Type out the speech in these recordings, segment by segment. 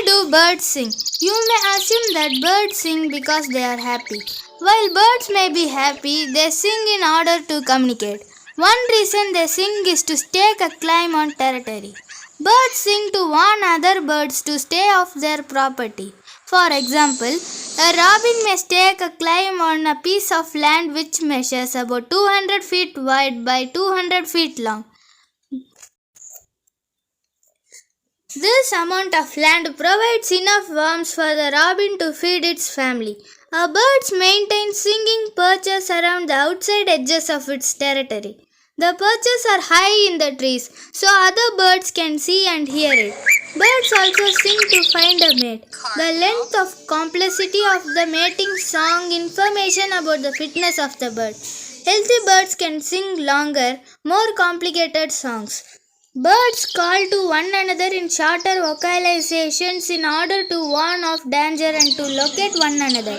do birds sing? You may assume that birds sing because they are happy. While birds may be happy, they sing in order to communicate. One reason they sing is to stake a claim on territory. Birds sing to warn other birds to stay off their property. For example, a robin may stake a claim on a piece of land which measures about 200 feet wide by 200 feet long. This amount of land provides enough warmth for the robin to feed its family. Birds maintain singing perches around the outside edges of its territory. The perches are high in the trees, so other birds can see and hear it. Birds also sing to find a mate. The length of complexity of the mating song information about the fitness of the bird. Healthy birds can sing longer, more complicated songs. Birds call to one another in shorter vocalizations in order to warn of danger and to locate one another.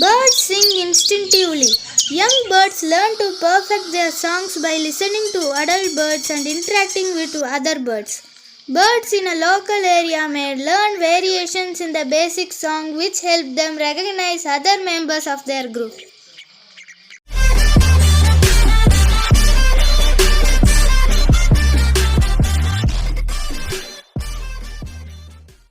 Birds sing instinctively. Young birds learn to perfect their songs by listening to adult birds and interacting with other birds. Birds in a local area may learn variations in the basic song which help them recognize other members of their group.